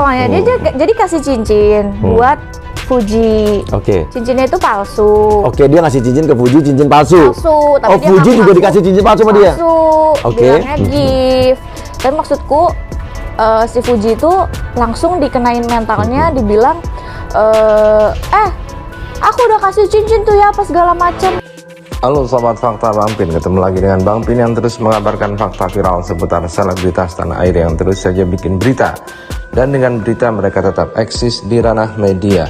Soalnya dia jadi kasih cincin buat Fuji. Cincinnya itu palsu. Dia ngasih cincin ke Fuji, cincin palsu. Tapi dia Fuji juga dikasih cincin palsu sama dia. Bilangnya gift. Tapi maksudku si Fuji itu langsung dikenain mentalnya, dibilang aku udah kasih cincin tuh ya, apa segala macam. Halo Sobat Fakta Bang Pin, ketemu lagi dengan Bang Pin yang terus mengabarkan fakta viral seputar selebritas tanah air yang terus saja bikin berita. Dan dengan berita mereka tetap eksis di ranah media.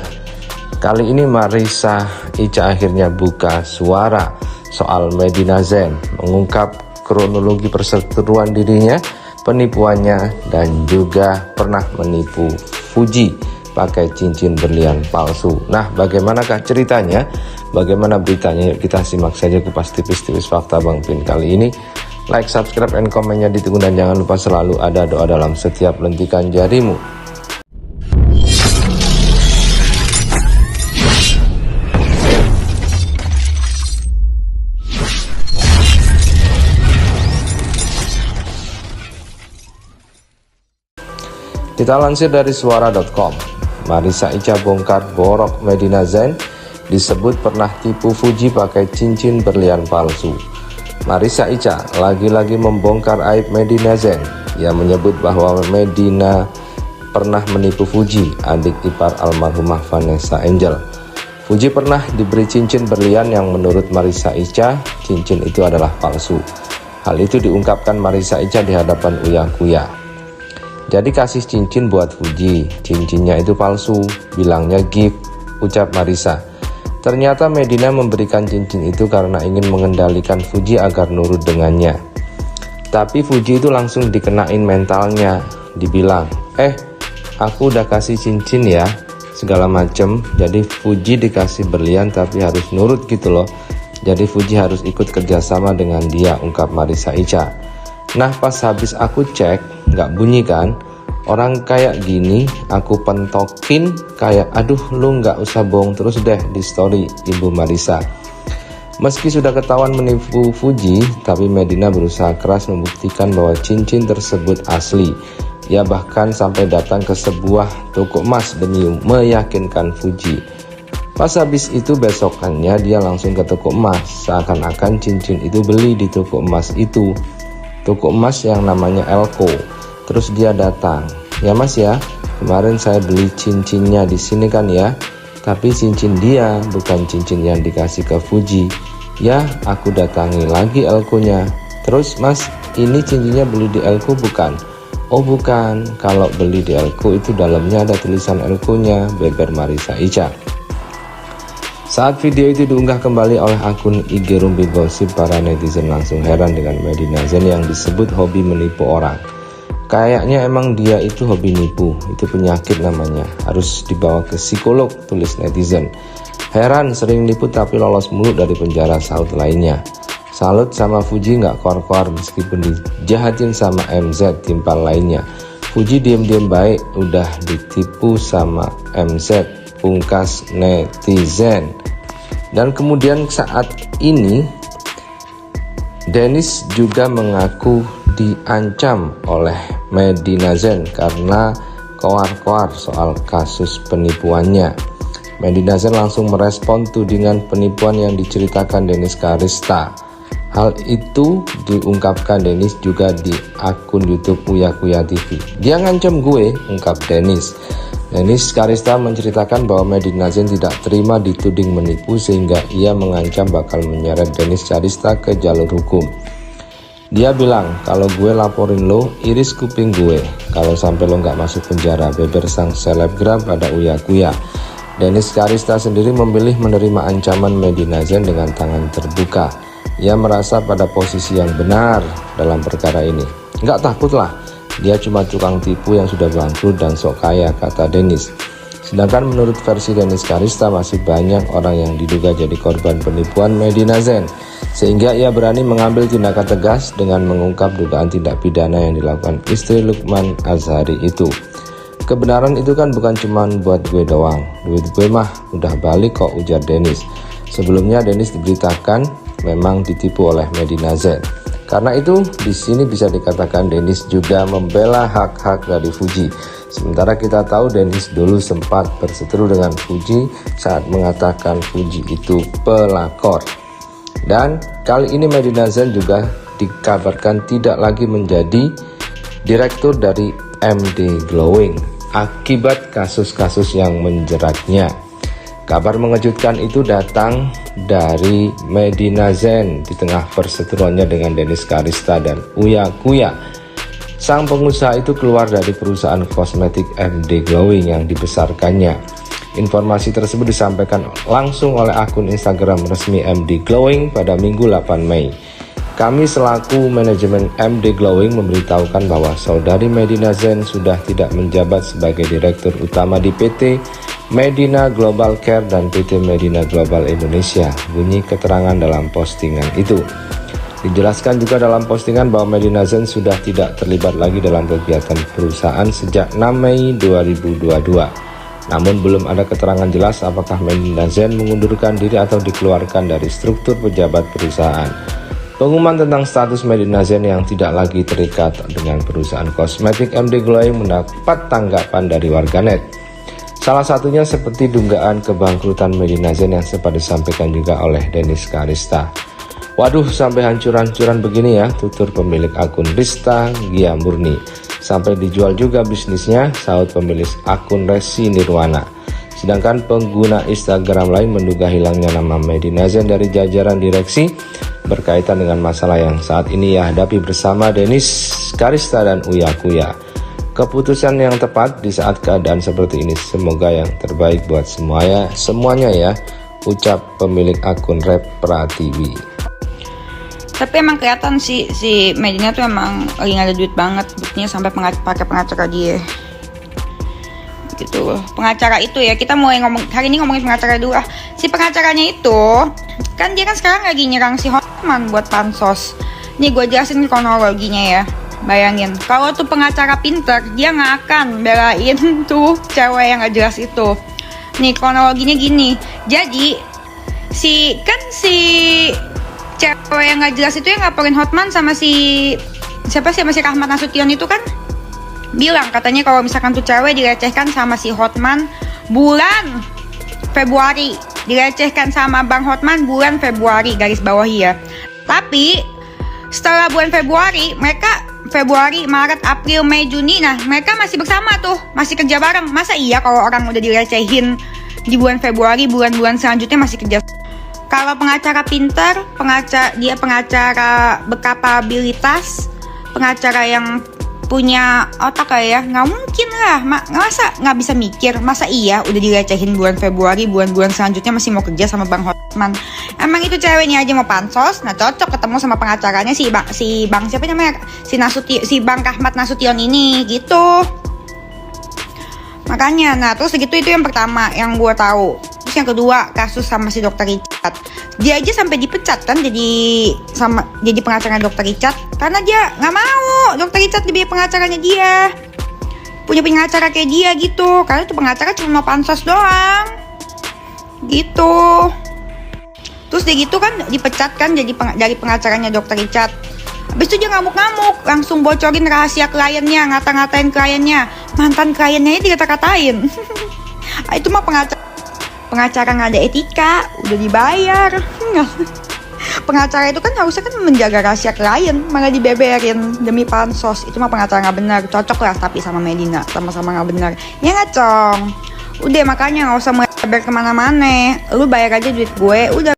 Kali ini Marissa Ica akhirnya buka suara soal Medina Zain, mengungkap kronologi perseteruan dirinya, penipuannya, dan juga pernah menipu Fuji pakai cincin berlian palsu. Nah, bagaimanakah ceritanya? Bagaimana beritanya? Yuk kita simak saja kupas tipis-tipis fakta Bang Pin kali ini. Like, subscribe, and komennya ditunggu, dan jangan lupa selalu ada doa dalam setiap lentikan jarimu. Kita lansir dari suara.com. Marissa Ica bongkar borok Medina Zain, disebut pernah tipu Fuji pakai cincin berlian palsu. Marissa Ica lagi-lagi membongkar aib Medina Zain. Ia menyebut bahwa Medina pernah menipu Fuji, adik ipar almarhumah Vanessa Angel. Fuji pernah diberi cincin berlian yang menurut Marissa Ica, cincin itu adalah palsu. Hal itu diungkapkan Marissa Ica di hadapan Uya Kuya. Jadi kasih cincin buat Fuji, cincinnya itu palsu, bilangnya gift, ucap Marissa. Ternyata Medina memberikan cincin itu karena ingin mengendalikan Fuji agar nurut dengannya. Tapi Fuji itu langsung dikenain mentalnya, dibilang, aku udah kasih cincin ya, segala macem. Jadi Fuji dikasih berlian tapi harus nurut gitu loh. Jadi Fuji harus ikut kerjasama dengan dia, ungkap Marissa Ica. Nah, pas habis aku cek, nggak bunyi kan? Orang kayak gini aku pentokin kayak aduh lu nggak usah bohong terus deh di story Ibu Marissa. Meski sudah ketahuan menipu Fuji, tapi Medina berusaha keras membuktikan bahwa cincin tersebut asli. Ia bahkan sampai datang ke sebuah toko emas demi meyakinkan Fuji. Pas habis itu besokannya dia langsung ke toko emas, seakan-akan cincin itu beli di toko emas itu. Toko emas yang namanya Elko. Terus dia datang, ya mas ya, kemarin saya beli cincinnya di sini kan ya, tapi cincin dia bukan cincin yang dikasih ke Fuji. Ya, aku datangi lagi Elko-nya. Terus mas, ini cincinnya beli di Elko bukan? Oh bukan, kalau beli di Elko itu dalamnya ada tulisan Elko-nya, beber Marissa Ica. Saat video itu diunggah kembali oleh akun IG Rumpi Gosip, para netizen langsung heran dengan Medina Zain yang disebut hobi menipu orang. Kayaknya emang dia itu hobi nipu, itu penyakit namanya, harus dibawa ke psikolog, tulis netizen. Heran sering nipu tapi lolos mulu dari penjara, saut lainnya. Salut sama Fuji nggak kor-kor meskipun dijahatin sama MZ timpal lainnya. Fuji diem-diem baik, udah ditipu sama MZ, pungkas netizen. Dan kemudian saat ini Dennis juga mengaku diancam oleh Medina Zain karena koar-koar soal kasus penipuannya. Medina Zain langsung merespon tudingan penipuan yang diceritakan Dennis Karista. Hal itu diungkapkan Dennis juga di akun YouTube Uya Kuya TV. Dia ngancam gue, ungkap Dennis. Dennis Karista menceritakan bahwa Medina Zain tidak terima dituding menipu sehingga ia mengancam bakal menyeret Dennis Karista ke jalur hukum. Dia bilang, kalau gue laporin lo, iris kuping gue. Kalau sampai lo nggak masuk penjara, beber sang selebgram pada Uya Kuya. Dennis Karista sendiri memilih menerima ancaman Medina Zain dengan tangan terbuka. Ia merasa pada posisi yang benar dalam perkara ini. Nggak takut lah, dia cuma tukang tipu yang sudah bangkrut dan sok kaya, kata Dennis. Sedangkan menurut versi Dennis Karista masih banyak orang yang diduga jadi korban penipuan Medina Zain, sehingga ia berani mengambil tindakan tegas dengan mengungkap dugaan tindak pidana yang dilakukan istri Lukman Azhari itu. Kebenaran itu kan bukan cuma buat gue doang, duit gue mah udah balik kok, ujar Dennis. Sebelumnya Dennis diberitakan memang ditipu oleh Medina Zain. Karena itu di sini bisa dikatakan Dennis juga membela hak-hak dari Fuji. Sementara kita tahu Dennis dulu sempat berseteru dengan Fuji saat mengatakan Fuji itu pelakor. Dan kali ini Medina Zain juga dikabarkan tidak lagi menjadi direktur dari MD Glowing akibat kasus-kasus yang menjeratnya. Kabar mengejutkan itu datang dari Medina Zain di tengah perseteruannya dengan Dennis Karista dan Uya Kuya. Sang pengusaha itu keluar dari perusahaan kosmetik MD Glowing yang dibesarkannya. Informasi tersebut disampaikan langsung oleh akun Instagram resmi MD Glowing pada Minggu 8 Mei. Kami selaku manajemen MD Glowing memberitahukan bahwa saudari Medina Zain sudah tidak menjabat sebagai direktur utama di PT Medina Global Care dan PT Medina Global Indonesia, bunyi keterangan dalam postingan itu. Dijelaskan juga dalam postingan bahwa Medina Zain sudah tidak terlibat lagi dalam kegiatan perusahaan sejak 6 Mei 2022. Namun belum ada keterangan jelas apakah Medina Zain mengundurkan diri atau dikeluarkan dari struktur pejabat perusahaan. Pengumuman tentang status Medina Zain yang tidak lagi terikat dengan perusahaan kosmetik MD Glowing mendapat tanggapan dari warganet. Salah satunya seperti dugaan kebangkrutan Medina Zain yang sempat disampaikan juga oleh Dennis Karista. Waduh, sampai hancur-hancuran begini ya, tutur pemilik akun Rista Gia Murni. Sampai dijual juga bisnisnya, sahut pemilik akun Resi Nirwana. Sedangkan pengguna Instagram lain menduga hilangnya nama Medina Zain dari jajaran direksi berkaitan dengan masalah yang saat ini ia hadapi bersama Dennis Karista dan Uya Kuya. Keputusan yang tepat di saat keadaan seperti ini, semoga yang terbaik buat semuanya ya, ucap pemilik akun Rep Pratiwi. Tapi emang kelihatan sih si Medina tuh emang lagi gak ada duit banget, buktinya sampai pakai pengacara dia. Gitu. Pengacara itu ya, kita mulai hari ini ngomongin pengacara dulu. Si pengacaranya itu kan dia kan sekarang lagi nyerang si Hotman buat pansos. Nih gue jelasin kronologinya ya. Bayangin, kalau tuh pengacara pinter, dia gak akan belain tuh cewek yang gak jelas itu. Nih kronologinya gini. Jadi si cewek yang gak jelas itu yang ngapain Hotman sama si Rahmat Nasution itu kan bilang katanya kalau misalkan tuh cewek dilecehkan sama si Hotman bulan Februari, dilecehkan sama Bang Hotman bulan Februari, garis bawahi ya. Tapi setelah bulan Februari, Februari, Maret, April, Mei, Juni, nah mereka masih bersama tuh, masih kerja bareng. Masa iya kalau orang udah dilecehin di bulan Februari, bulan-bulan selanjutnya masih kerja? Kalau pengacara pintar, dia pengacara berkapabilitas, pengacara yang punya otak ya, nggak mungkin lah, masa nggak bisa mikir, masa iya udah dilecehin bulan Februari, bulan-bulan selanjutnya masih mau kerja sama Bang Hotman. Emang itu ceweknya aja mau pansos, nah cocok ketemu sama pengacaranya si Bang siapa namanya, si Bang Rahmat Nasution ini gitu. Makanya, nah terus segitu itu yang pertama yang gue tahu. Terus yang kedua, kasus sama si Dr. Richard. Dia aja sampai dipecat kan jadi pengacaranya Dr. Richard karena dia nggak mau Dr. Richard jadi pengacaranya dia. Punya pengacara kayak dia gitu. Karena tuh pengacara cuma mau pansos doang. Gitu. Terus dia gitu kan dipecat kan dari pengacaranya Dr. Richard. Habis itu dia ngamuk-ngamuk, langsung bocorin rahasia kliennya, ngata-ngatain kliennya, mantan kliennya dikata-katain. Itu mah pengacara nggak ada etika, udah dibayar. Pengacara itu kan harusnya kan menjaga rahasia klien, malah dibeberin demi pansos. Itu mah pengacara nggak benar, cocok lah tapi sama Medina, sama-sama nggak benar. Ya nggak Cong? Udah makanya nggak usah melebar kemana-mana, lu bayar aja duit gue, udah